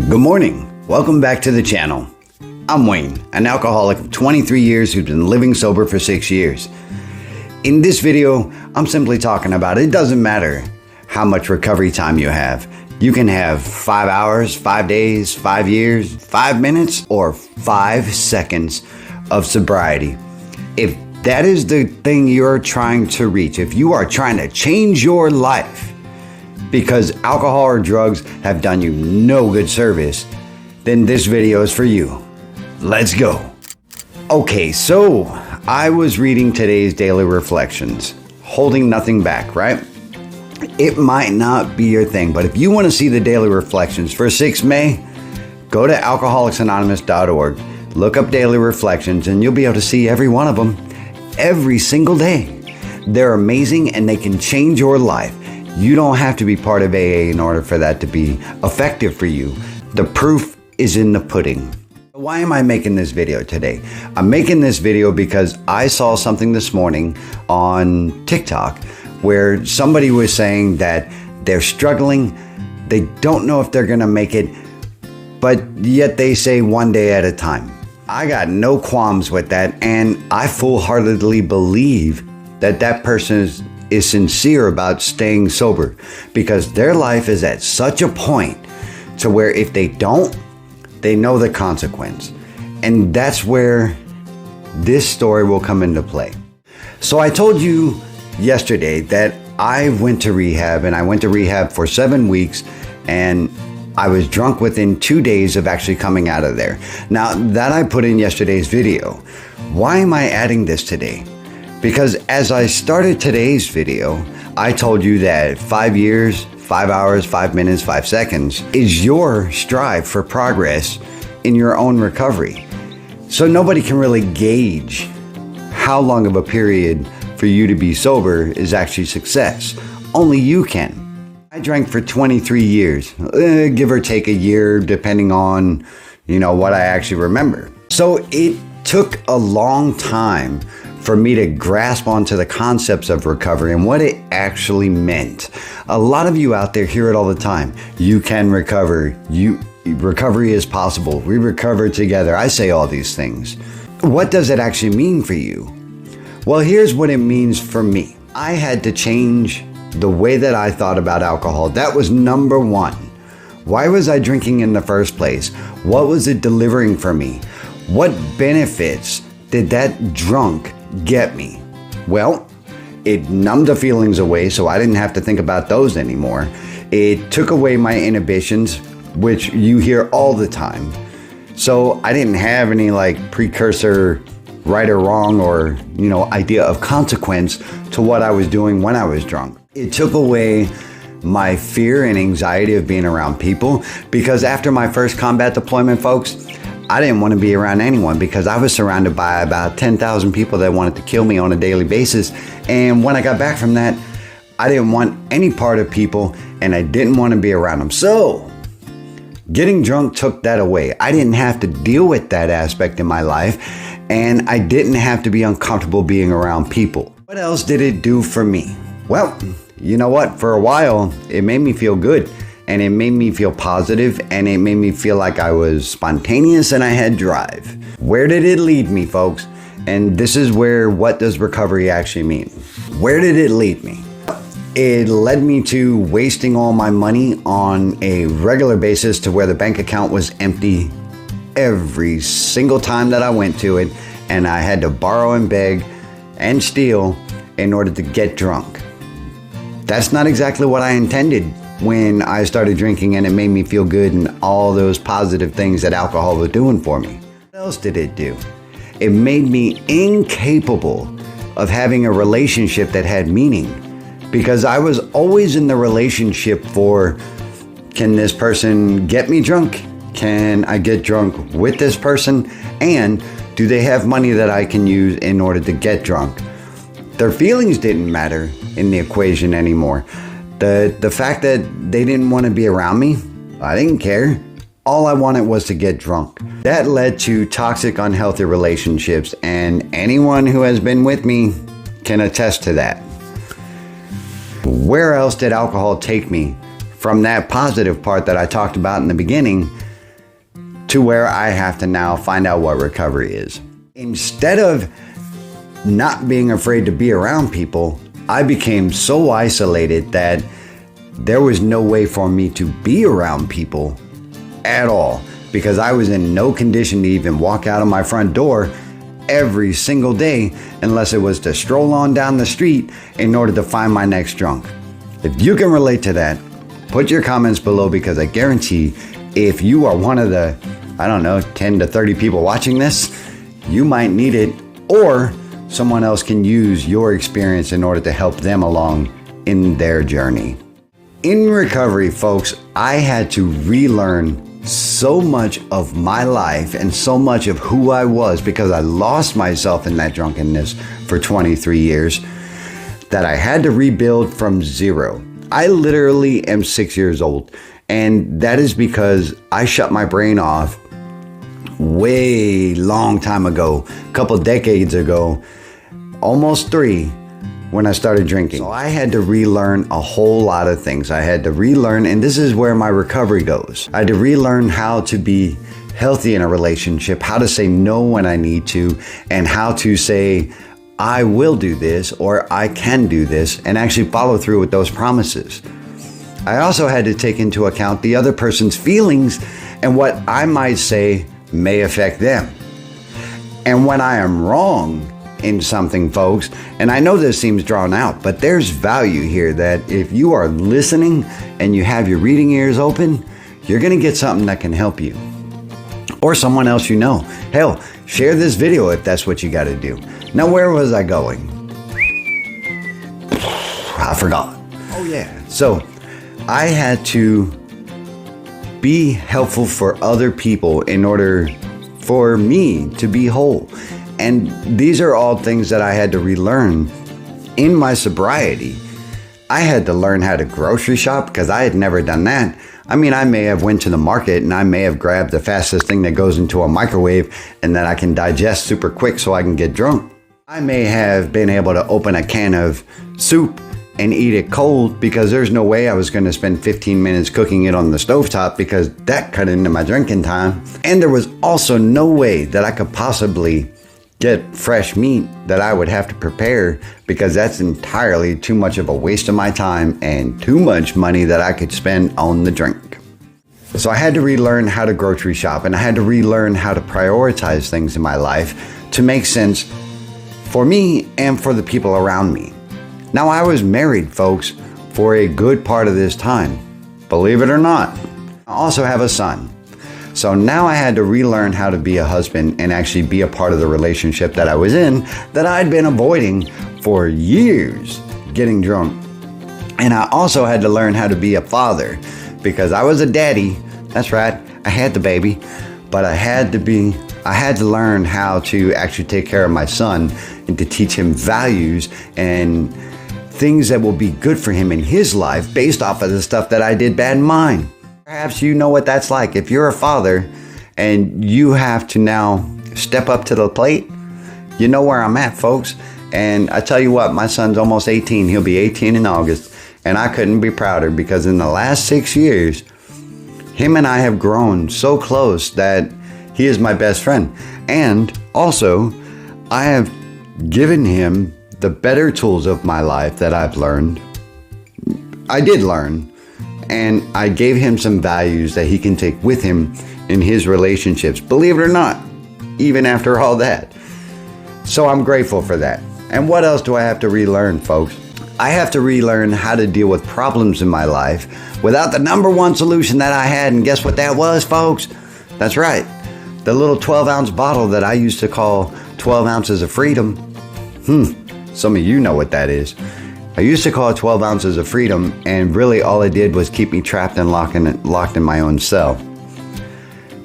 Good morning. Welcome back to the channel. I'm Wayne, an alcoholic of 23 years who's been living sober for 6 years. In this video, I'm simply talking about it doesn't matter how much recovery time you have. You can have 5 hours, 5 days, 5 years, 5 minutes, or 5 seconds of sobriety. If that is the thing you're trying to reach, if you are trying to change your life, because alcohol or drugs have done you no good service, then this video is for you. Let's go. Okay, so I was reading today's daily reflections, holding nothing back, right? It might not be your thing, but if you want to see the daily reflections for 6 May, go to alcoholicsanonymous.org, look up daily reflections, and you'll be able to see every one of them every single day. They're amazing and they can change your life. You don't have to be part of AA in order for that to be effective for you. The proof is in the pudding. Why am I making this video today? I'm making this video because I saw something this morning on TikTok where somebody was saying that they're struggling, they don't know if they're gonna make it, but yet they say one day at a time. I got no qualms with that, and I full-heartedly believe that that person is sincere about staying sober, because their life is at such a point to where if they don't, they know the consequence. And that's where this story will come into play. So I told you yesterday that I went to rehab, and I went to rehab for 7 weeks, and I was drunk within 2 days of actually coming out of there. Now that I put in yesterday's video, why am I adding this today? Because as I started today's video, I told you that 5 years, 5 hours, 5 minutes, 5 seconds is your strive for progress in your own recovery. So nobody can really gauge how long of a period for you to be sober is actually success. Only you can. I drank for 23 years, give or take a year, depending on, what I actually remember. So it took a long time for me to grasp onto the concepts of recovery and what it actually meant. A lot of you out there hear it all the time. You can recover. Recovery is possible. We recover together. I say all these things. What does it actually mean for you? Well, here's what it means for me. I had to change the way that I thought about alcohol. That was number one. Why was I drinking in the first place? What was it delivering for me? What benefits did that drunk get me? Well, it numbed the feelings away, so I didn't have to think about those anymore. It took away my inhibitions, which you hear all the time. So I didn't have any precursor right or wrong or, idea of consequence to what I was doing when I was drunk. It took away my fear and anxiety of being around people, because after my first combat deployment, folks, I didn't want to be around anyone because I was surrounded by about 10,000 people that wanted to kill me on a daily basis. And when I got back from that, I didn't want any part of people, and I didn't want to be around them. So getting drunk took that away. I didn't have to deal with that aspect in my life, and I didn't have to be uncomfortable being around people. What else did it do for me? Well, you know what? For a while, it made me feel good. And it made me feel positive, and it made me feel like I was spontaneous and I had drive. Where did it lead me, folks? And this is where what does recovery actually mean? Where did it lead me? It led me to wasting all my money on a regular basis to where the bank account was empty every single time that I went to it, and I had to borrow and beg and steal in order to get drunk. That's not exactly what I intended when I started drinking, and it made me feel good and all those positive things that alcohol was doing for me. What else did it do? It made me incapable of having a relationship that had meaning, because I was always in the relationship for, can this person get me drunk? Can I get drunk with this person? And do they have money that I can use in order to get drunk? Their feelings didn't matter in the equation anymore. The fact that they didn't want to be around me, I didn't care. All I wanted was to get drunk. That led to toxic, unhealthy relationships, and anyone who has been with me can attest to that. Where else did alcohol take me from that positive part that I talked about in the beginning to where I have to now find out what recovery is. Instead of not being afraid to be around people, I became so isolated that there was no way for me to be around people at all, because I was in no condition to even walk out of my front door every single day unless it was to stroll on down the street in order to find my next drunk. If you can relate to that, put your comments below, because I guarantee if you are one of the, 10 to 30 people watching this, you might need it, or someone else can use your experience in order to help them along in their journey. In recovery, folks, I had to relearn so much of my life and so much of who I was, because I lost myself in that drunkenness for 23 years, that I had to rebuild from zero. I literally am 6 years old, and that is because I shut my brain off way long time ago, a couple decades ago, almost 3, when I started drinking. So I had to relearn a whole lot of things. I had to relearn, and this is where my recovery goes. I had to relearn how to be healthy in a relationship, how to say no when I need to, and how to say, I will do this, or I can do this, and actually follow through with those promises. I also had to take into account the other person's feelings and what I might say may affect them. And when I am wrong in something, folks, and I know this seems drawn out, but there's value here that if you are listening and you have your reading ears open, you're going to get something that can help you or someone else you know. Hell, share this video if that's what you got to do. Now, where was I going? I forgot. Oh yeah. So I had to be helpful for other people in order for me to be whole. And these are all things that I had to relearn in my sobriety. I had to learn how to grocery shop, because I had never done that. I mean, I may have went to the market and I may have grabbed the fastest thing that goes into a microwave and that I can digest super quick so I can get drunk. I may have been able to open a can of soup and eat it cold, because there's no way I was going to spend 15 minutes cooking it on the stovetop, because that cut into my drinking time. And there was also no way that I could possibly get fresh meat that I would have to prepare, because that's entirely too much of a waste of my time and too much money that I could spend on the drink. So I had to relearn how to grocery shop, and I had to relearn how to prioritize things in my life to make sense for me and for the people around me. Now, I was married, folks, for a good part of this time, believe it or not. I also have a son. So now I had to relearn how to be a husband and actually be a part of the relationship that I was in, that I'd been avoiding for years, getting drunk. And I also had to learn how to be a father, because I was a daddy. That's right, I had the baby, but I had to learn how to actually take care of my son and to teach him values and things that will be good for him in his life based off of the stuff that I did bad in mine. Perhaps you know what that's like. If you're a father and you have to now step up to the plate, you know where I'm at, folks. And I tell you what, my son's almost 18. He'll be 18 in August. And I couldn't be prouder, because in the last 6 years, him and I have grown so close that he is my best friend. And also, I have given him the better tools of my life that I've learned. I did learn. And I gave him some values that he can take with him in his relationships, believe it or not, even after all that. So I'm grateful for that. And what else do I have to relearn, folks? I have to relearn how to deal with problems in my life without the number one solution that I had. And guess what that was, folks? That's right. The little 12-ounce bottle that I used to call 12 ounces of freedom. Some of you know what that is. I used to call it 12 ounces of freedom, and really all it did was keep me trapped and locked in my own cell.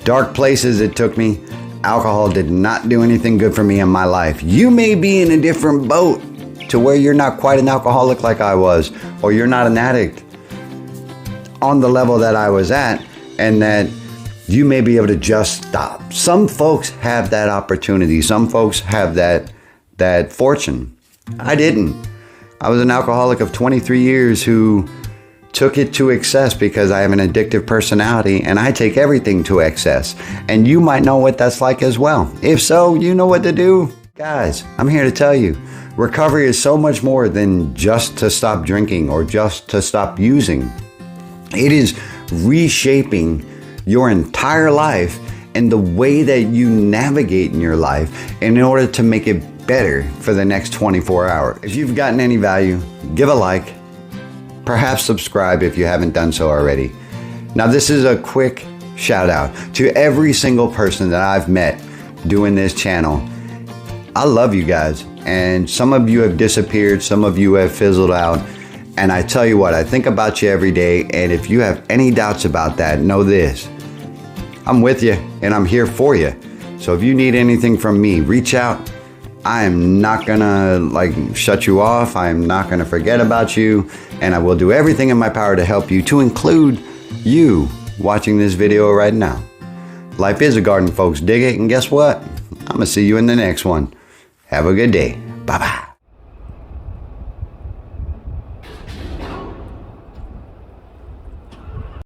Dark places it took me. Alcohol did not do anything good for me in my life. You may be in a different boat to where you're not quite an alcoholic like I was, or you're not an addict on the level that I was at, and that you may be able to just stop. Some folks have that opportunity. Some folks have that fortune. I didn't. I was an alcoholic of 23 years who took it to excess because I have an addictive personality and I take everything to excess. And you might know what that's like as well. If so, you know what to do. Guys, I'm here to tell you, recovery is so much more than just to stop drinking or just to stop using. It is reshaping your entire life and the way that you navigate in your life in order to make it better for the next 24 hours. If you've gotten any value, give a like. Perhaps subscribe if you haven't done so already. Now, this is a quick shout out to every single person that I've met doing this channel. I love you guys, and some of you have disappeared, some of you have fizzled out, and I tell you what, I think about you every day, and if you have any doubts about that, know this: I'm with you and I'm here for you. So if you need anything from me, reach out. I am not gonna shut you off. I am not gonna forget about you, and I will do everything in my power to help you, to include you watching this video right now. Life is a garden, folks. Dig it, and guess what? I'm gonna see you in the next one. Have a good day. Bye-bye.